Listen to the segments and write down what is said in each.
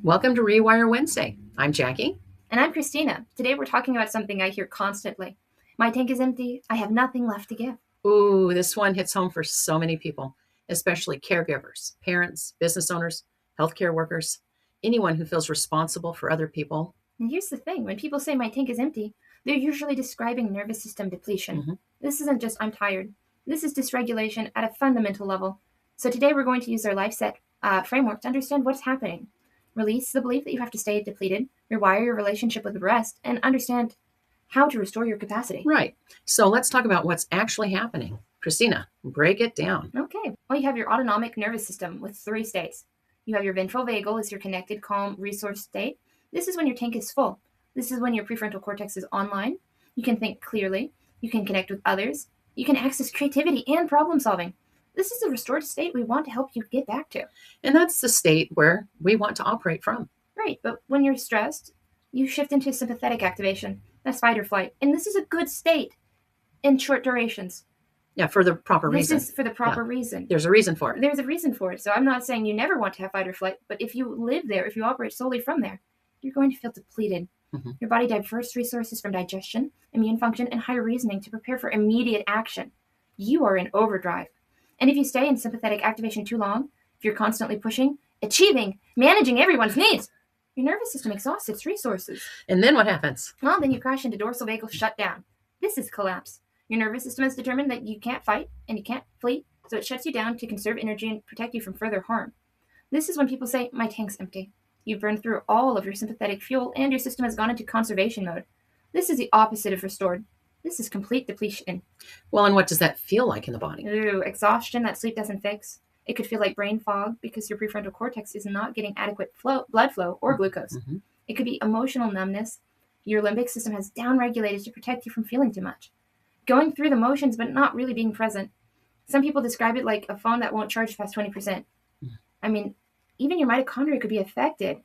Welcome to Rewire Wednesday. I'm Jackie. And I'm Christina. Today we're talking about something I hear constantly. My tank is empty. I have nothing left to give. Ooh, this one hits home for so many people, especially caregivers, parents, business owners, healthcare workers, anyone who feels responsible for other people. And here's the thing. When people say my tank is empty, they're usually describing nervous system depletion. Mm-hmm. This isn't just I'm tired. This is dysregulation at a fundamental level. So today we're going to use our life set framework to understand what's happening. Release the belief that you have to stay depleted, rewire your relationship with rest, and understand how to restore your capacity. Right. So let's talk about what's actually happening. Christina, break it down. Okay. Well, you have your autonomic nervous system with 3 states. You have your ventral vagal as your connected, calm, resource state. This is when your tank is full. This is when your prefrontal cortex is online. You can think clearly. You can connect with others. You can access creativity and problem solving. This is a restored state we want to help you get back to. And that's the state where we want to operate from. Right, but when you're stressed, you shift into sympathetic activation. That's fight or flight. And this is a good state in short durations. Yeah, for the proper reason. This is for the proper reason. There's a reason for it. There's a reason for it. So I'm not saying you never want to have fight or flight, but if you live there, if you operate solely from there, you're going to feel depleted. Mm-hmm. Your body diverts resources from digestion, immune function, and higher reasoning to prepare for immediate action. You are in overdrive. And if you stay in sympathetic activation too long, if you're constantly pushing, achieving, managing everyone's needs, your nervous system exhausts its resources. And then what happens? Well, then you crash into dorsal vagal shutdown. This is collapse. Your nervous system has determined that you can't fight and you can't flee, so it shuts you down to conserve energy and protect you from further harm. This is when people say, my tank's empty. You've burned through all of your sympathetic fuel and your system has gone into conservation mode. This is the opposite of restored. This is complete depletion. Well, and what does that feel like in the body? Ooh, exhaustion that sleep doesn't fix. It could feel like brain fog because your prefrontal cortex is not getting adequate blood flow or glucose. Mm-hmm. It could be emotional numbness. Your limbic system has downregulated to protect you from feeling too much. Going through the motions but not really being present. Some people describe it like a phone that won't charge past 20%. Mm-hmm. I mean, even your mitochondria could be affected.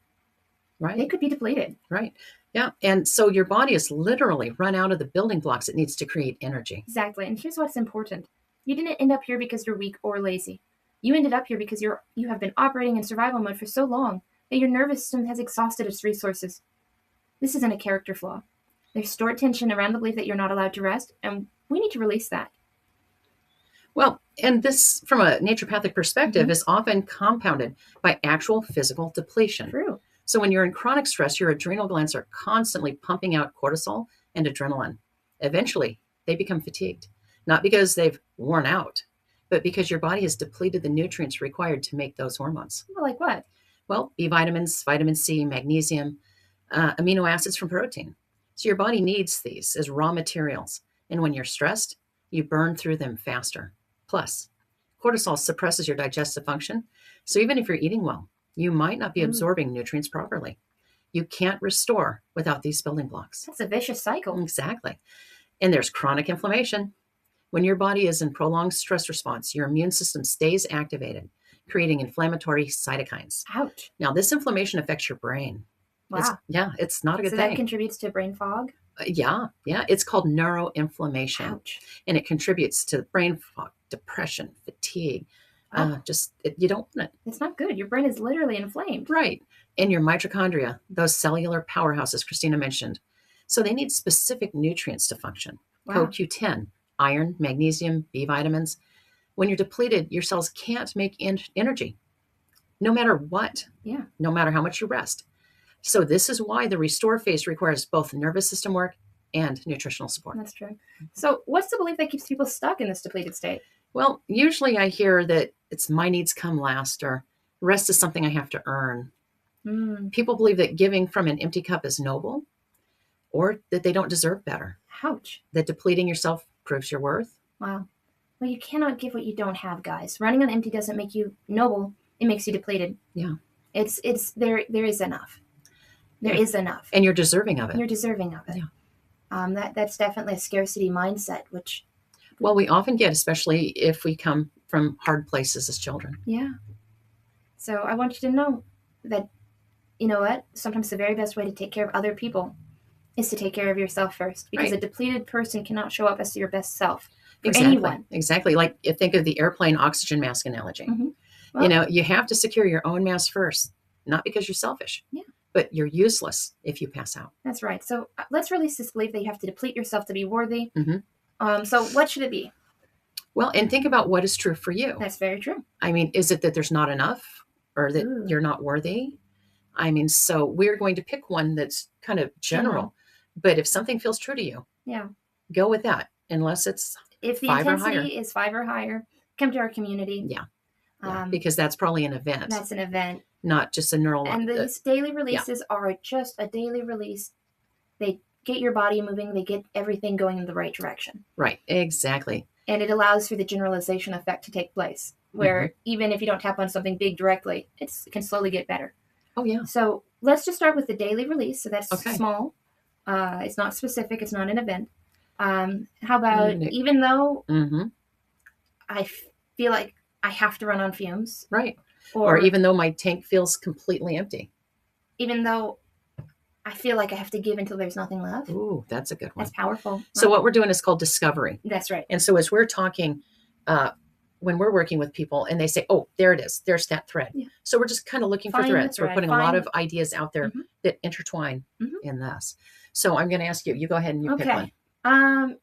Right. They could be depleted. Right. Yeah. And so your body is literally run out of the building blocks it needs to create energy. Exactly. And here's what's important. You didn't end up here because you're weak or lazy. You ended up here because you have been operating in survival mode for so long that your nervous system has exhausted its resources. This isn't a character flaw. There's stored tension around the belief that you're not allowed to rest, and we need to release that. Well, and this, from a naturopathic perspective, is often compounded by actual physical depletion. True. So when you're in chronic stress, your adrenal glands are constantly pumping out cortisol and adrenaline. Eventually, they become fatigued, not because they've worn out, but because your body has depleted the nutrients required to make those hormones. Well, like what? Well, B vitamins, vitamin C, magnesium, amino acids from protein. So your body needs these as raw materials. And when you're stressed, you burn through them faster. Plus, cortisol suppresses your digestive function. So even if you're eating well, you might not be absorbing nutrients properly. You can't restore without these building blocks. That's a vicious cycle. Exactly. And there's chronic inflammation. When your body is in prolonged stress response, your immune system stays activated, creating inflammatory cytokines. Ouch. Now, this inflammation affects your brain. Wow. It's not a good thing. So that contributes to brain fog? Yeah. It's called neuroinflammation. Ouch. And it contributes to brain fog, depression, fatigue. You don't want it. It's not good. Your brain is literally inflamed. Right. And your mitochondria, those cellular powerhouses Christina mentioned. So they need specific nutrients to function. Wow. CoQ10, iron, magnesium, B vitamins. When you're depleted, your cells can't make energy, no matter what. Yeah. No matter how much you rest. So this is why the restore phase requires both nervous system work and nutritional support. That's true. So what's the belief that keeps people stuck in this depleted state? Well, usually I hear that it's my needs come last, or rest is something I have to earn. People believe that giving from an empty cup is noble, or that they don't deserve better. Ouch. That depleting yourself proves your worth. Wow. Well, you cannot give what you don't have, guys. Running on empty doesn't make you noble. It makes you depleted. Yeah. It's there is enough. There is enough. And you're deserving of it. You're deserving of it. Yeah. That's definitely a scarcity mindset, which... Well, we often get, especially if we come from hard places as children. Yeah. So I want you to know that, you know what? Sometimes the very best way to take care of other people is to take care of yourself first. Because a depleted person cannot show up as your best self for anyone. Exactly. Like, think of the airplane oxygen mask analogy. Mm-hmm. Well, you have to secure your own mask first. not because you're selfish, Yeah. but you're useless if you pass out. That's right. So let's release this belief that you have to deplete yourself to be worthy. Mm-hmm. So what should it be? Well, and think about what is true for you. That's very true. I mean, is it that there's not enough or that you're not worthy? I mean, so we're going to pick one that's kind of general, but if something feels true to you, go with that, unless it's if the 5 intensity or higher. is 5 or higher, come to our community. Yeah, because that's probably an event. That's an event. Not just a neural. And these daily releases are just a daily release. They get your body moving. They get everything going in the right direction. Right, exactly. And it allows for the generalization effect to take place, where even if you don't tap on something big directly, it can slowly get better. Oh, yeah. So let's just start with the daily release. So that's small. It's not specific. It's not an event. How about even though I feel like I have to run on fumes. Right. Or even though my tank feels completely empty. Even though I feel like I have to give until there's nothing left. Ooh, that's a good one. That's powerful. So what we're doing is called discovery. That's right. And so as we're talking, when we're working with people and they say, oh, there it is. There's that thread. Yeah. So we're just kind of looking for threads. We're putting a lot of ideas out there that intertwine in this. So I'm going to ask you, you go ahead and you pick one.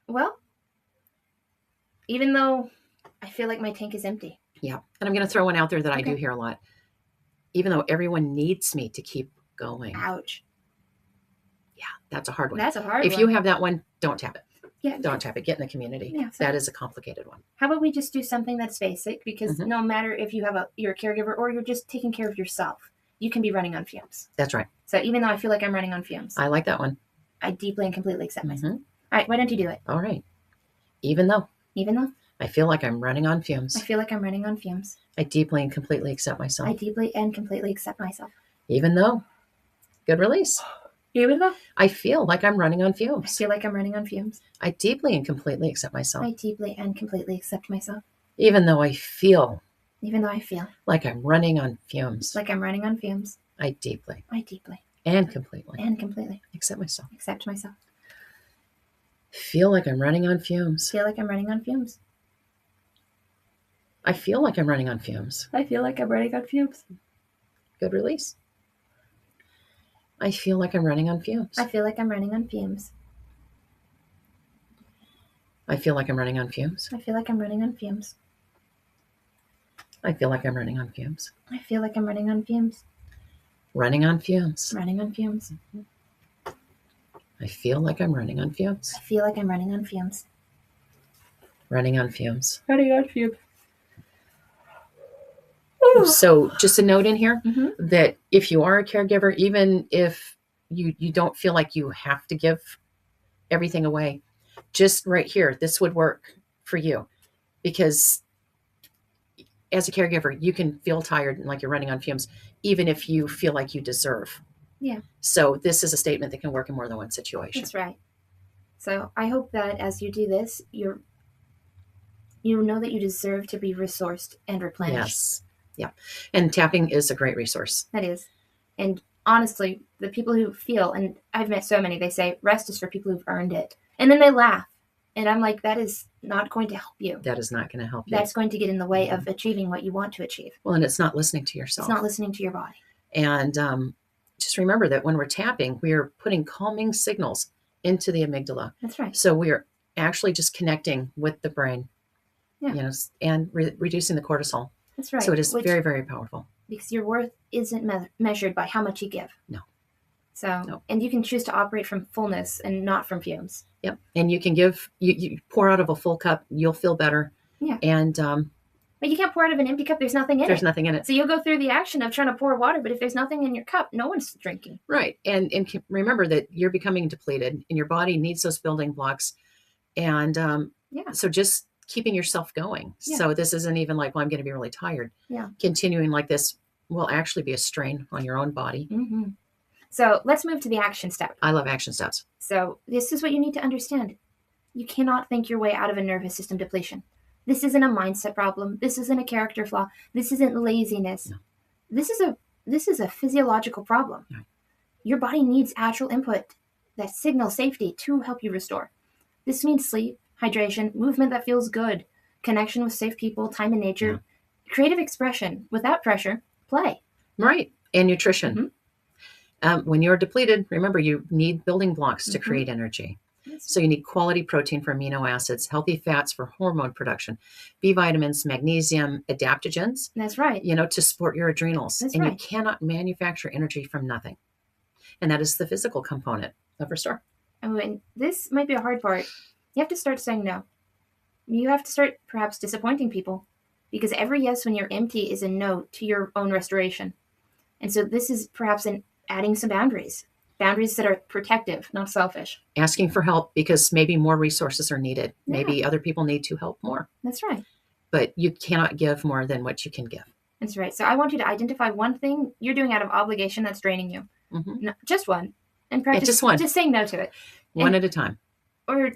Well, even though I feel like my tank is empty. Yeah. And I'm going to throw one out there that I do hear a lot. Even though everyone needs me to keep going. Ouch. Yeah, that's a hard one. That's a hard one. If you have that one, don't tap it. Yeah. Don't tap it. Get in the community. Yeah, that is a complicated one. How about we just do something that's basic? Because no matter if you have you're a caregiver or you're just taking care of yourself, you can be running on fumes. That's right. So even though I feel like I'm running on fumes. I like that one. I deeply and completely accept myself. All right, why don't you do it? All right. Even though I feel like I'm running on fumes. I feel like I'm running on fumes. I deeply and completely accept myself. I deeply and completely accept myself. Even though. Good release. Even though. I feel like I'm running on fumes. I feel like I'm running on fumes. I deeply and completely accept myself. I deeply and completely accept myself. Even though I feel. Like I'm running on fumes. Like I'm running on fumes. I deeply. And completely. Accept myself. Accept myself. Feel like I'm running on fumes. Feel like I'm running on fumes. I feel like I'm running on fumes. I feel like I'm running on fumes. Good release. I feel like I'm running on fumes. I feel like I'm running on fumes. I feel like I'm running on fumes. I feel like I'm running on fumes. I feel like I'm running on fumes. I feel like I'm running on fumes. Running on fumes. Running on fumes. I feel like I'm running on fumes. I feel like I'm running on fumes. Running on fumes. Running on fumes. So just a note in here that if you are a caregiver, even if you don't feel like you have to give everything away, just right here, this would work for you. Because as a caregiver, you can feel tired and like you're running on fumes, even if you feel like you deserve. Yeah. So this is a statement that can work in more than one situation. That's right. So I hope that as you do this, you know that you deserve to be resourced and replenished. Yes. Yeah. And tapping is a great resource. That is. And honestly, the people who feel, and I've met so many, they say rest is for people who've earned it. And then they laugh. And I'm like, that is not going to help you. That is not going to help you. That's going to get in the way of achieving what you want to achieve. Well, and it's not listening to yourself. It's not listening to your body. And just remember that when we're tapping, we are putting calming signals into the amygdala. That's right. So we are actually just connecting with the brain, and reducing the cortisol. That's right. So it is very, very powerful. Because your worth isn't measured by how much you give. No. So, and you can choose to operate from fullness and not from fumes. Yep. And you can give, you pour out of a full cup, you'll feel better. Yeah. And, but you can't pour out of an empty cup. There's nothing in it. There's nothing in it. So you'll go through the action of trying to pour water, but if there's nothing in your cup, no one's drinking. Right. And remember that you're becoming depleted and your body needs those building blocks. And, so just keeping yourself going. Yeah. So this isn't even like, well, I'm going to be really tired. Yeah. Continuing like this will actually be a strain on your own body. Mm-hmm. So let's move to the action step. I love action steps. So this is what you need to understand. You cannot think your way out of a nervous system depletion. This isn't a mindset problem. This isn't a character flaw. This isn't laziness. No. This is a physiological problem. No. Your body needs actual input that signals safety to help you restore. This means sleep, hydration, movement that feels good, connection with safe people, time in nature, creative expression without pressure, play. Right. And nutrition. When you're depleted, remember, you need building blocks to create energy. So you need quality protein for amino acids, healthy fats for hormone production, B vitamins, magnesium, adaptogens. That's right. To support your adrenals. That's and right. You cannot manufacture energy from nothing. And that is the physical component of Restore. And this might be a hard part. You have to start saying no. You have to start perhaps disappointing people, because every yes when you're empty is a no to your own restoration. And so this is perhaps adding some boundaries that are protective, not selfish. Asking for help because maybe more resources are needed. Yeah. Maybe other people need to help more. That's right. But you cannot give more than what you can give. That's right. So I want you to identify one thing you're doing out of obligation that's draining you. No, just one. And practice just one. Just saying no to it. One at a time. Or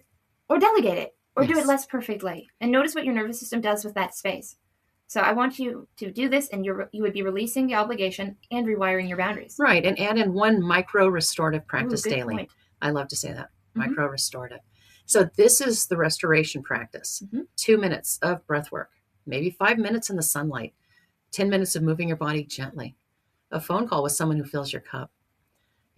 delegate it. Or do it less perfectly. And notice what your nervous system does with that space. So I want you to do this, and you would be releasing the obligation and rewiring your boundaries. Right, and add in one micro-restorative practice daily. Point. I love to say that, micro-restorative. So this is the restoration practice. 2 minutes of breath work, maybe 5 minutes in the sunlight, 10 minutes of moving your body gently, a phone call with someone who fills your cup,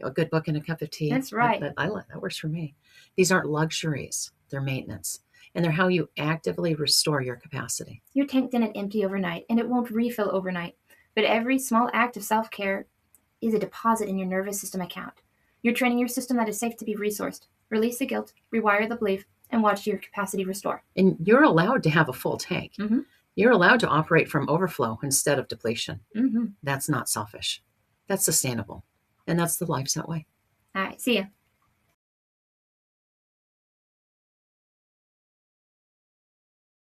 a good book and a cup of tea. That's right. That works for me. These aren't luxuries, they're maintenance. And they're how you actively restore your capacity. Your tank didn't empty overnight, and it won't refill overnight. But every small act of self-care is a deposit in your nervous system account. You're training your system that is safe to be resourced. Release the guilt, rewire the belief, and watch your capacity restore. And you're allowed to have a full tank. You're allowed to operate from overflow instead of depletion. That's not selfish. That's sustainable. And that's the Life's That Way. All right. See ya.